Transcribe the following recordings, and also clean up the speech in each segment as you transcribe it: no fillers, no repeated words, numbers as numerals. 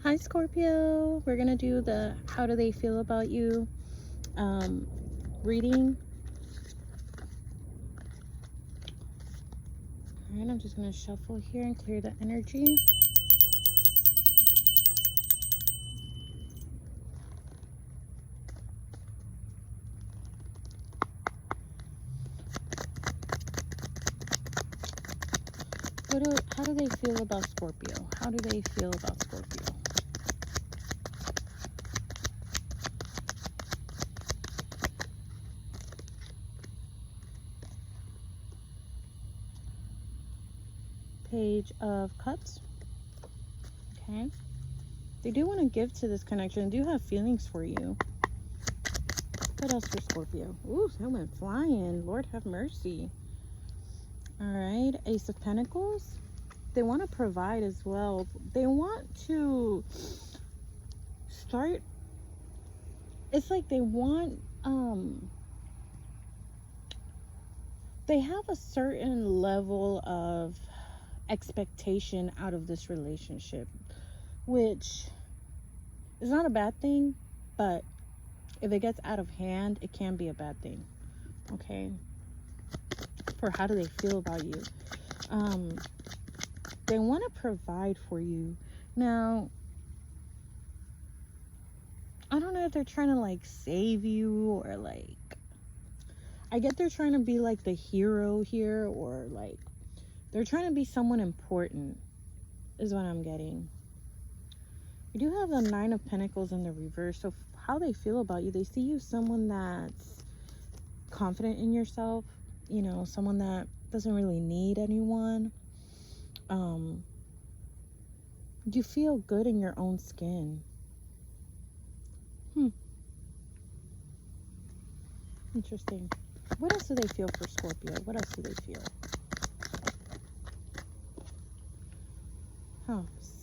Hi Scorpio, we're gonna do the how do they feel about you reading. All right, I'm just gonna shuffle here and clear the energy. How do they feel about Scorpio? How do they feel about Scorpio? Page of Cups. Okay. They do want to give to this connection. They do have feelings for you. What else for Scorpio? Ooh, that went flying. Lord have mercy. All right. Ace of Pentacles. They want to provide as well. They want to start. It's like they want, they have a certain level of expectation out of this relationship, which is not a bad thing, but if it gets out of hand, it can be a bad thing. Okay. For how do they feel about you? They want to provide for you. Now, I don't know if they're trying to like save you or like, I get they're trying to be like the hero here, or like they're trying to be someone important is what I'm getting. You do have the Nine of Pentacles in the reverse. So how they feel about you, they see you someone that's confident in yourself, you know, someone that doesn't really need anyone. You feel good in your own skin. Interesting. What else do they feel for Scorpio? What else do they feel?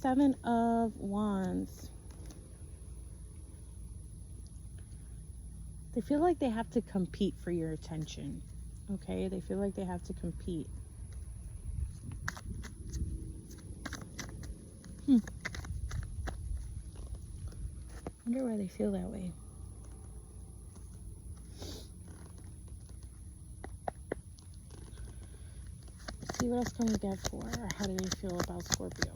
Seven of Wands. They feel like they have to compete for your attention. Okay, they feel like they have to compete. Wonder why they feel that way. Let's see, what else can we get for? How do they feel about Scorpio?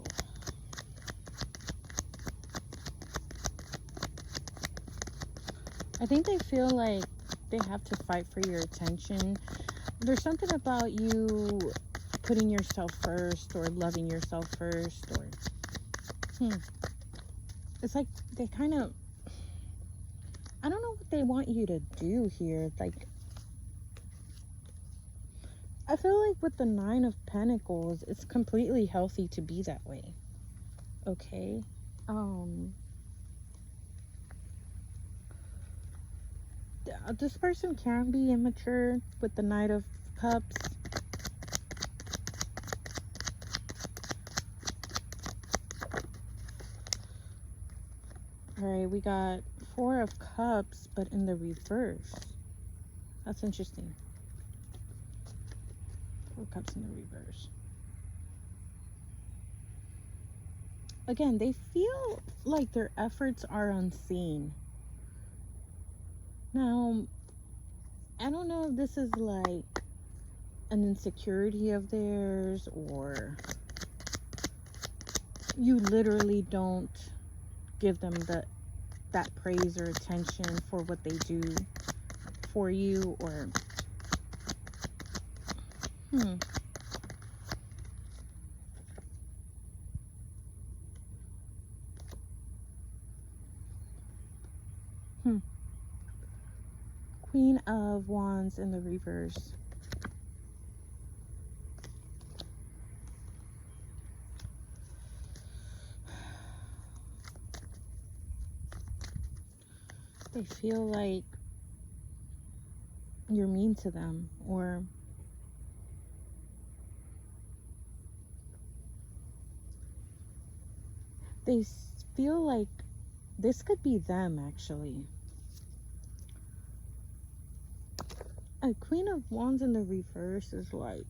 I think they feel like they have to fight for your attention. There's something about you putting yourself first, or loving yourself first, or it's like they kind of, I don't know what they want you to do here. Like, I feel like with the Nine of Pentacles, it's completely healthy to be that way. Okay. This person can be immature with the Knight of Cups. All right, we got Four of Cups, but in the reverse. That's interesting. Four Cups in the reverse. Again, they feel like their efforts are unseen. Now, I don't know if this is like an insecurity of theirs, or you literally don't give them that praise or attention for what they do for you, or Queen of Wands in the reverse. They feel like you're mean to them, or they feel like this could be them actually. A Queen of Wands in the reverse is like,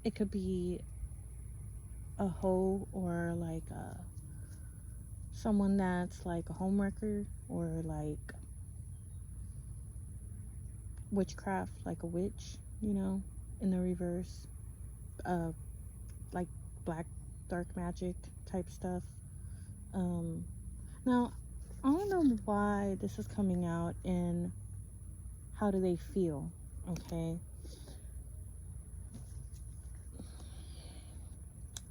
it could be a hoe, or like someone that's like a homewrecker or like witchcraft, like a witch, you know, in the reverse, like black dark magic type stuff. Now I don't know why this is coming out in how do they feel. Okay,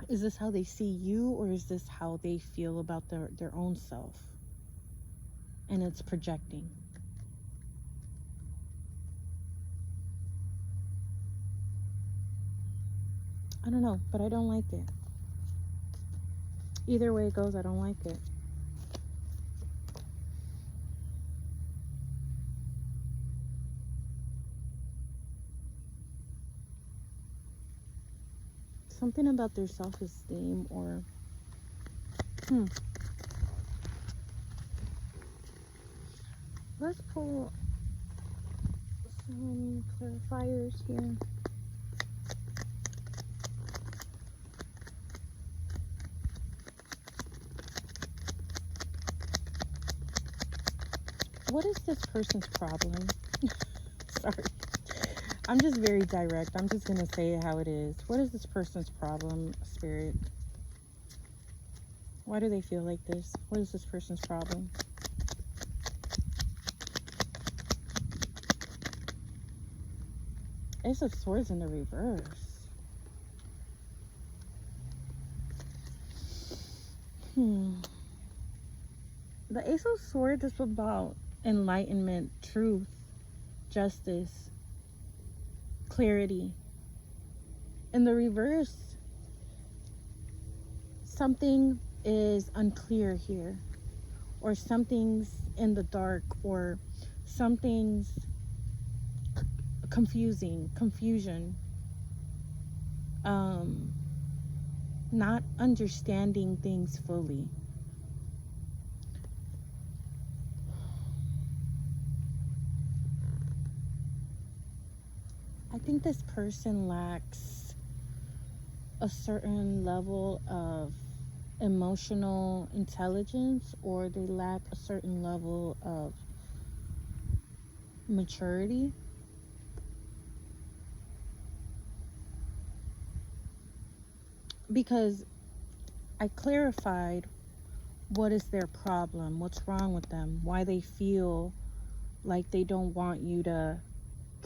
is this how they see you, or is this how they feel about their own self, and it's projecting? I don't know, but I don't like it. Either way it goes, I don't like it. Something about their self-esteem, or let's pull some clarifiers here. What is this person's problem? Sorry. I'm just very direct. I'm just going to say it how it is. What is this person's problem, Spirit? Why do they feel like this? What is this person's problem? Ace of Swords in the reverse. The Ace of Swords is about enlightenment, truth, justice, clarity. In the reverse, something is unclear here, or something's in the dark, or something's confusion, not understanding things fully. I think this person lacks a certain level of emotional intelligence, or they lack a certain level of maturity. Because I clarified what is their problem, what's wrong with them, why they feel like they don't want you to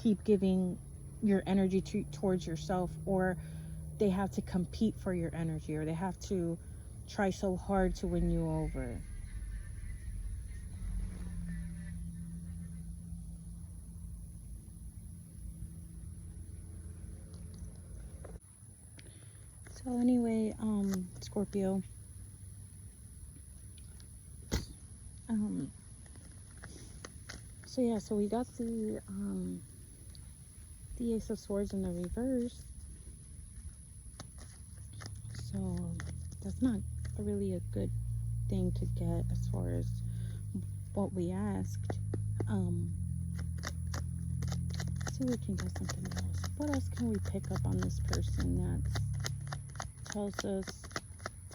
keep giving your energy towards yourself, or they have to compete for your energy, or they have to try so hard to win you over. So anyway, Scorpio, so yeah, so we got the Ace of Swords in the reverse. So that's not really a good thing to get as far as what we asked. See if we can get something else. What else can we pick up on this person that tells us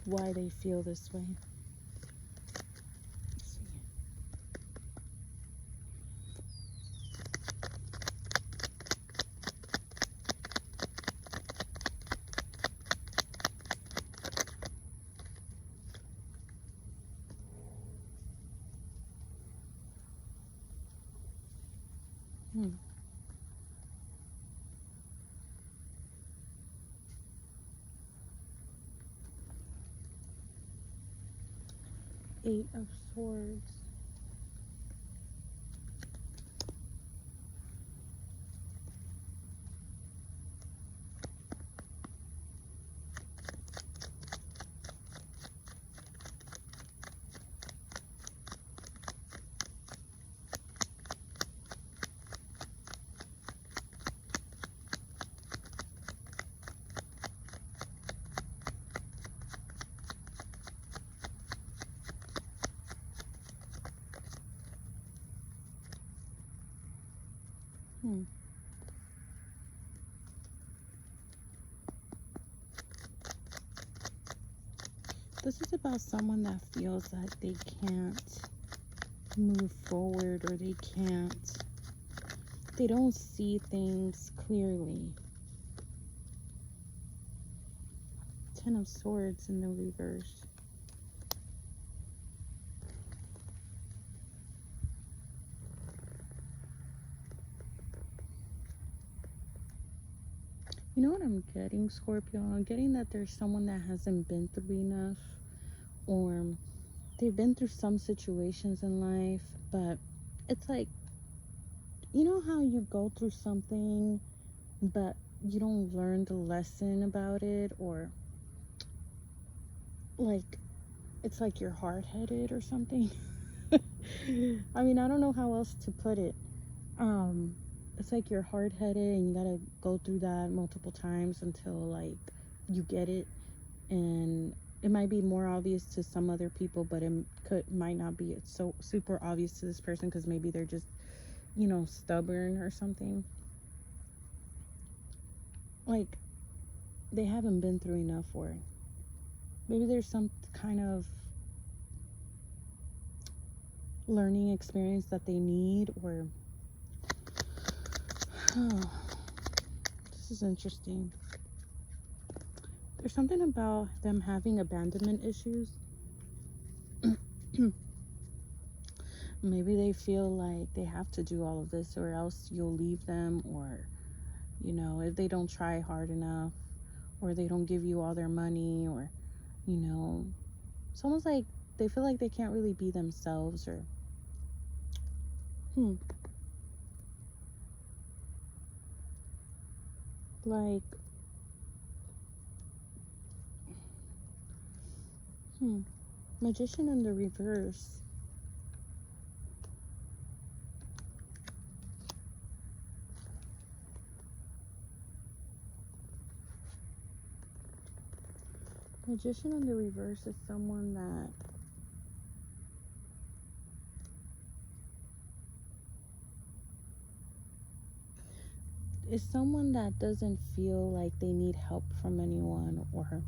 why they feel this way? Let's see. Eight of Swords. This is a about someone that feels that they can't move forward, or they don't see things clearly. Ten of Swords in the reverse. You know what I'm getting, Scorpio? I'm getting that there's someone that hasn't been through enough, or they've been through some situations in life, but it's like, you know how you go through something, but you don't learn the lesson about it, or like, it's like you're hard-headed or something. I mean, I don't know how else to put it. It's like you're hard-headed and you gotta go through that multiple times until like you get it, and it might be more obvious to some other people, but it might not be so super obvious to this person, because maybe they're just, you know, stubborn or something. Like, they haven't been through enough, or maybe there's some kind of learning experience that they need, or this is interesting. There's something about them having abandonment issues. Maybe they feel like they have to do all of this or else you'll leave them, or, you know, if they don't try hard enough, or they don't give you all their money, or, you know, it's almost like they feel like they can't really be themselves, or like, Magician in the reverse. Magician in the reverse is someone that doesn't feel like they need help from anyone, or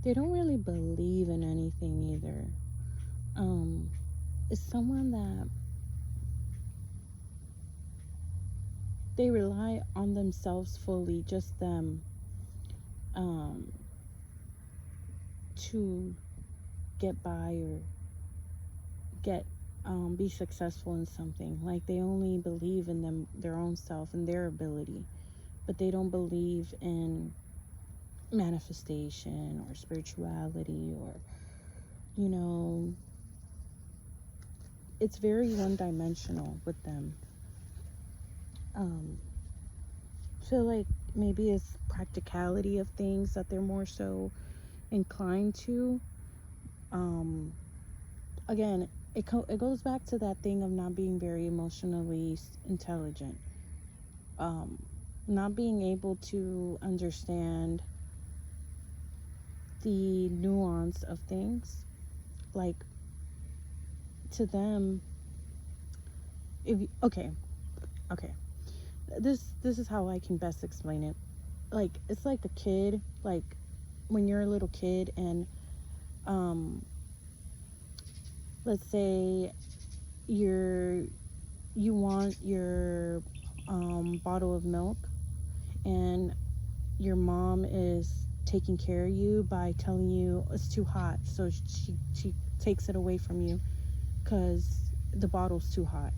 they don't really believe in anything either. It's someone that they rely on themselves fully, just them, to get by, or be successful in something. Like, they only believe in their own self and their ability, but they don't believe in manifestation or spirituality, or, you know, it's very one-dimensional with them. Feel like maybe it's practicality of things that they're more so inclined to. Again, it goes back to that thing of not being very emotionally intelligent, not being able to understand the nuance of things. Like, to them, okay, this is how I can best explain it. Like, it's like a kid, like when you're a little kid, and let's say you want your bottle of milk, and your mom is taking care of you by telling you it's too hot, so she takes it away from you because the bottle's too hot,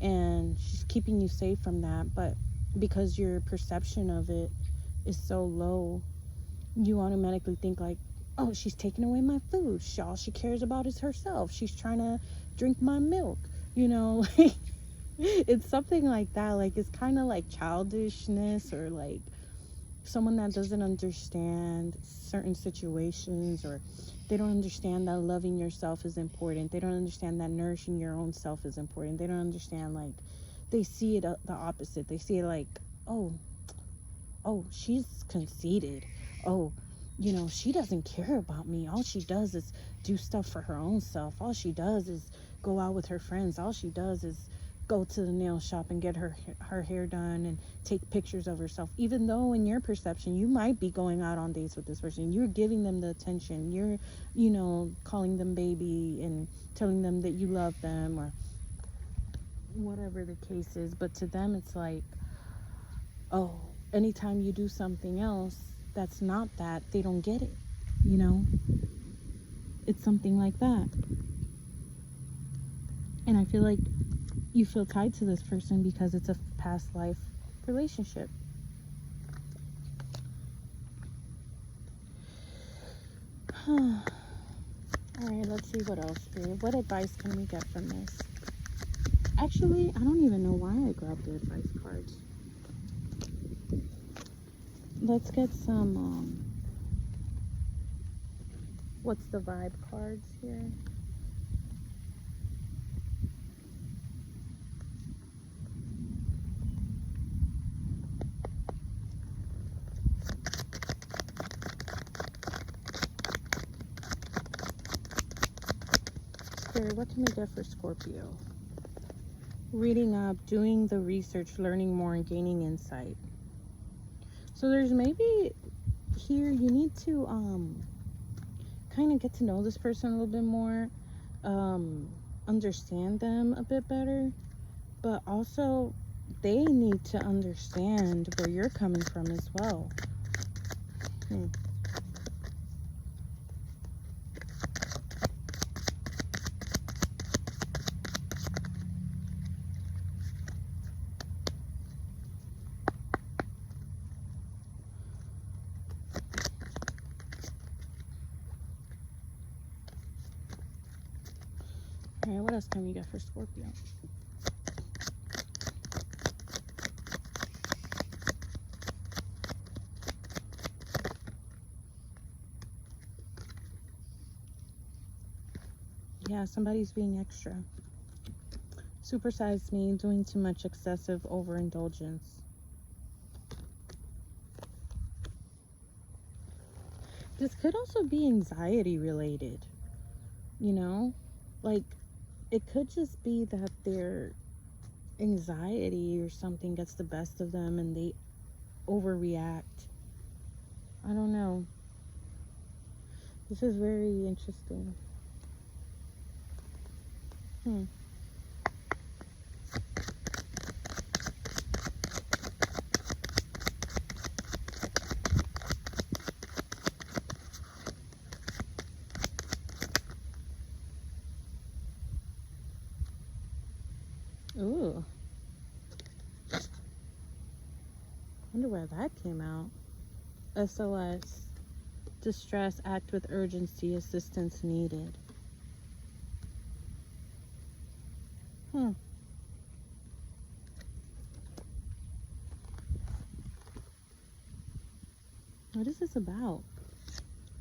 and she's keeping you safe from that. But because your perception of it is so low, you automatically think like, oh, she's taking away my food, all she cares about is herself, she's trying to drink my milk, you know. Like, it's something like that. Like, it's kind of like childishness, or like someone that doesn't understand certain situations, or they don't understand that loving yourself is important. They don't understand that nourishing your own self is important. They don't understand, like, they see it the opposite. They see it like, oh, she's conceited. Oh, you know, she doesn't care about me. All she does is do stuff for her own self. All she does is go out with her friends. All she does is go to the nail shop and get her hair done and take pictures of herself, even though in your perception you might be going out on dates with this person. You're giving them the attention, you're, you know, calling them baby and telling them that you love them or whatever the case is. But to them it's like, oh, anytime you do something else that's not that, they don't get it, you know. It's something like that. And I feel like you feel tied to this person because it's a past life relationship. All right, let's see what else, Spirit. What advice can we get from this? Actually, I don't even know why I grabbed the advice cards. Let's get some, what's the vibe cards here? Spirit, what can we get for Scorpio? Reading up, doing the research, learning more, and gaining insight. So there's maybe here you need to kind of get to know this person a little bit more, understand them a bit better, but also they need to understand where you're coming from as well. Alright, what else can we get for Scorpio? Yeah, somebody's being extra. Supersized me, doing too much excessive overindulgence. This could also be anxiety related, you know? Like, it could just be that their anxiety or something gets the best of them and they overreact. I don't know. This is very interesting. Ooh. Wonder where that came out. SOS. Distress, act with urgency, assistance needed. What is this about?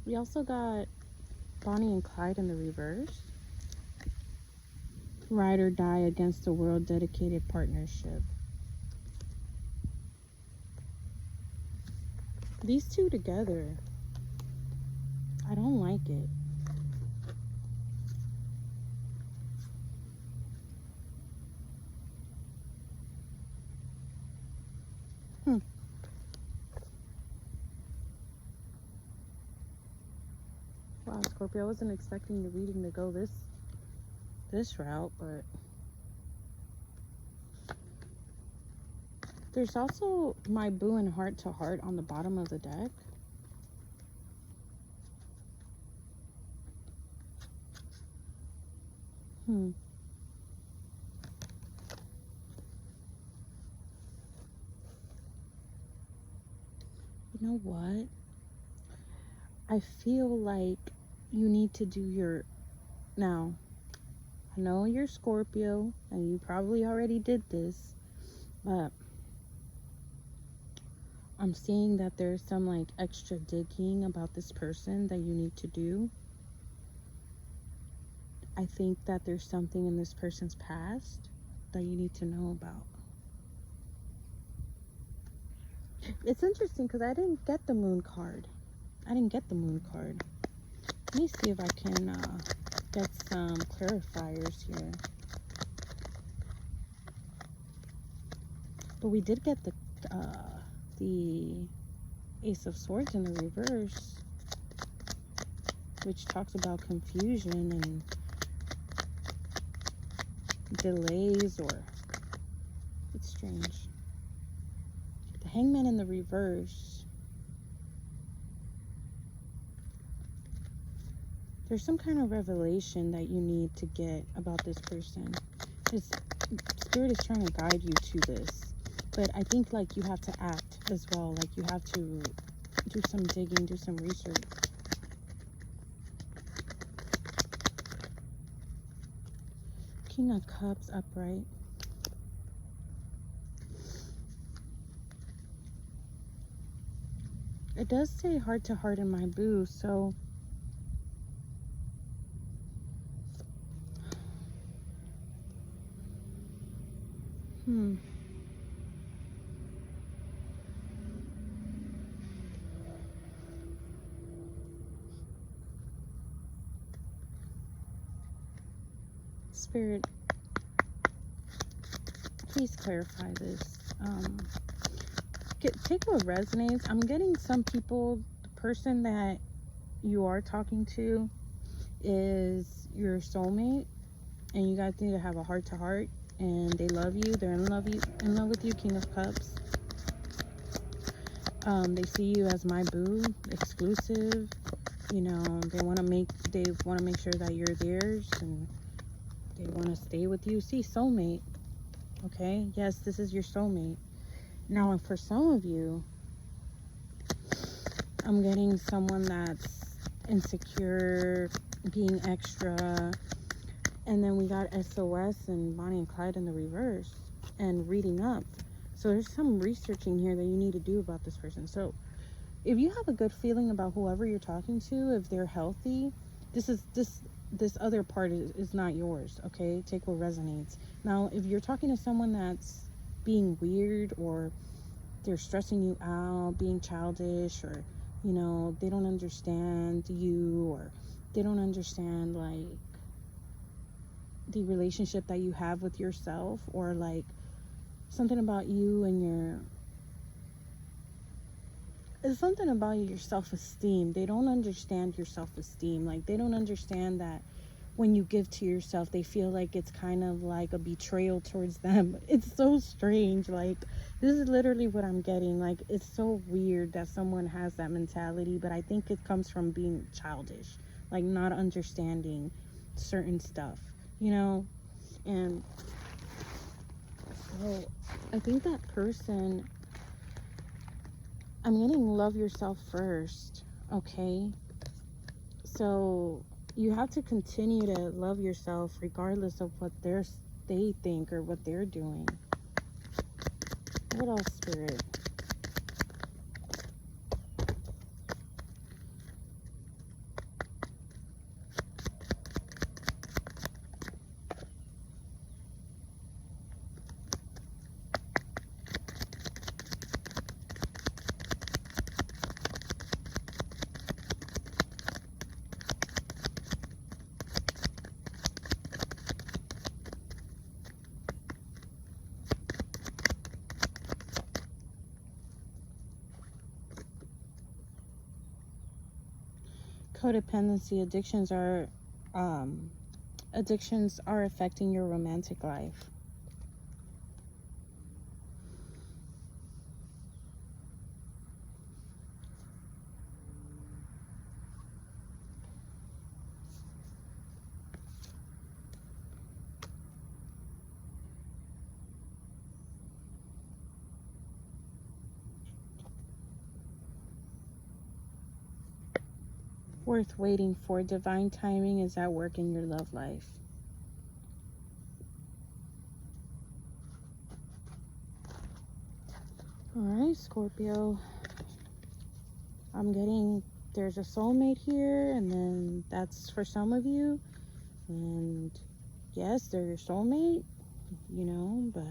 We also got Bonnie and Clyde in the reverse. Ride or die against a world dedicated partnership. These two together, I don't like it. Wow, Scorpio, I wasn't expecting the reading to go this route, but there's also my boo and heart to heart on the bottom of the deck. You know what? I feel like you need to do your... Now, I know you're Scorpio, and you probably already did this, but I'm seeing that there's some, like, extra digging about this person that you need to do. I think that there's something in this person's past that you need to know about. It's interesting because I didn't get the moon card. Let me see if I can get some clarifiers here. But we did get the Ace of Swords in the reverse, which talks about confusion and delays, or it's strange. The Hangman in the reverse. There's some kind of revelation that you need to get about this person. Spirit is trying to guide you to this. But I think, like, you have to act as well. Like, you have to do some digging, do some research. King of Cups upright. It does say heart to heart in my boo, so Spirit, please clarify this. Take what resonates. I'm getting some people, the person that you are talking to is your soulmate, and you guys need to have a heart to heart, and they love you, they're in love with you. King of Cups. They see you as my boo, exclusive. You know, they want to make sure that you're theirs, and they want to stay with you. See, soulmate. Okay, yes, this is your soulmate. Now, for some of you, I'm getting someone that's insecure, being extra, and then we got SOS and Bonnie and Clyde in the reverse, and reading up. So there's some researching here that you need to do about this person. So if you have a good feeling about whoever you're talking to, if they're healthy, this other part is not yours. Okay, take what resonates. Now, if you're talking to someone that's being weird, or they're stressing you out, being childish, or, you know, they don't understand you, or they don't understand, like, the relationship that you have with yourself, or like something about you and it's something about your self-esteem. They don't understand your self-esteem. Like, they don't understand that when you give to yourself, they feel like it's kind of like a betrayal towards them. It's so strange. Like, this is literally what I'm getting. Like, it's so weird that someone has that mentality, but I think it comes from being childish, like not understanding certain stuff, you know. And so I think that person, I'm getting love yourself first. Okay, so you have to continue to love yourself regardless of what they think or what they're doing. What else, Spirit? Codependency, addictions are affecting your romantic life. Worth waiting for. Divine timing is at work in your love life. Alright, Scorpio. I'm getting, there's a soulmate here, and then that's for some of you. And yes, they're your soulmate, you know, but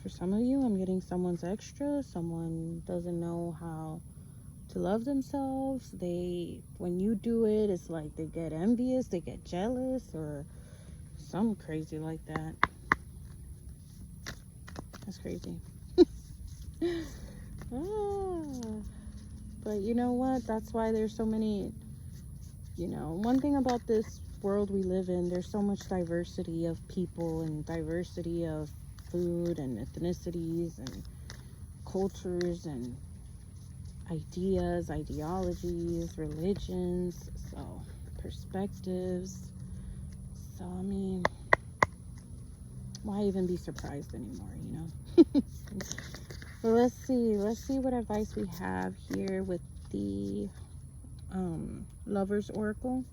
for some of you, I'm getting someone's extra. Someone doesn't know how to love themselves. When you do it, it's like they get envious, they get jealous, or something crazy like that. That's crazy. But you know what? That's why there's so many, one thing about this world we live in, there's so much diversity of people and diversity of food and ethnicities and cultures and ideas, ideologies, religions, so perspectives. So, I mean, why even be surprised anymore, Well, let's see what advice we have here with the Lover's Oracle.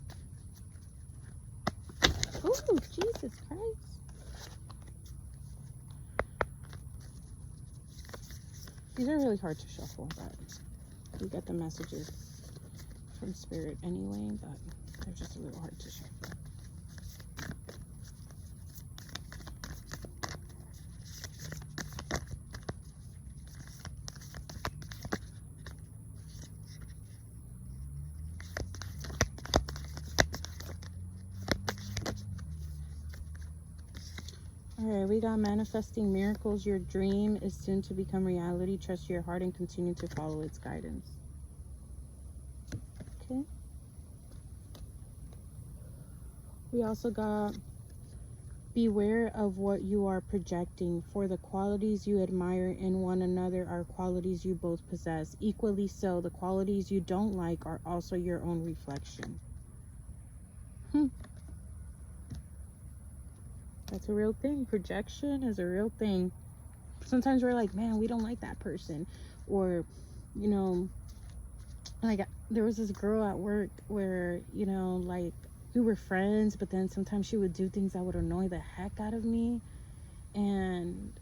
Oh, Jesus Christ. These are really hard to shuffle, but you get the messages from Spirit anyway, but they're just a little hard to shuffle. Alright, we got manifesting miracles. Your dream is soon to become reality. Trust your heart and continue to follow its guidance. Okay. We also got beware of what you are projecting, for the qualities you admire in one another are qualities you both possess. Equally so, the qualities you don't like are also your own reflection. That's a real thing. Projection is a real thing. Sometimes we're like, man, we don't like that person. Or, like there was this girl at work where, like we were friends, but then sometimes she would do things that would annoy the heck out of me. And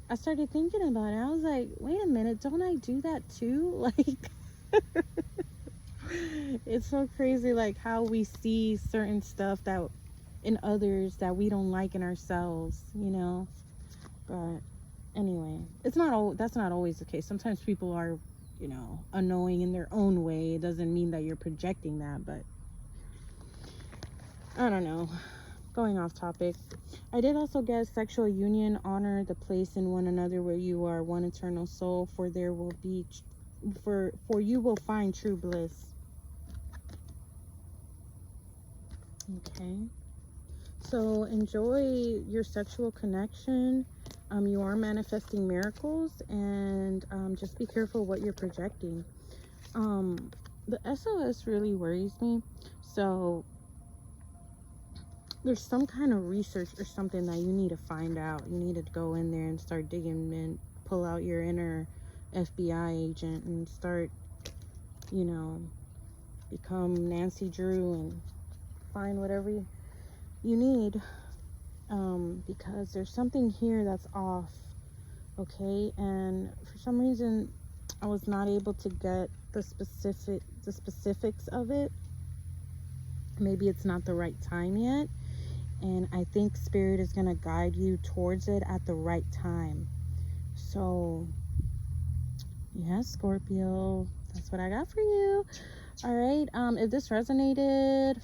I started thinking about it. I was like, wait a minute, don't I do that too? Like, it's so crazy, like how we see certain stuff that in others that we don't like in ourselves, But anyway, that's not always the case. Sometimes people are, annoying in their own way. It doesn't mean that you're projecting that, but I don't know. Going off topic. I did also get sexual union. Honor the place in one another where you are one eternal soul, for there will be for you will find true bliss. Okay. So enjoy your sexual connection. You are manifesting miracles, and just be careful what you're projecting. The SOS really worries me. So there's some kind of research or something that you need to find out. You need to go in there and start digging and pull out your inner FBI agent and start, become Nancy Drew and find whatever you need, because there's something here that's off. Okay, and for some reason I was not able to get the specifics of it. Maybe it's not the right time yet, and I think Spirit is going to guide you towards it at the right time. So yeah, Scorpio, that's what I got for you. All right, if this resonated,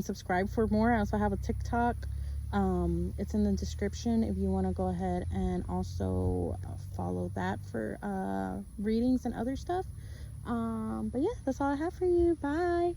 subscribe for more. I also have a TikTok. It's in the description if you want to go ahead and also follow that for readings and other stuff. But yeah, that's all I have for you. Bye.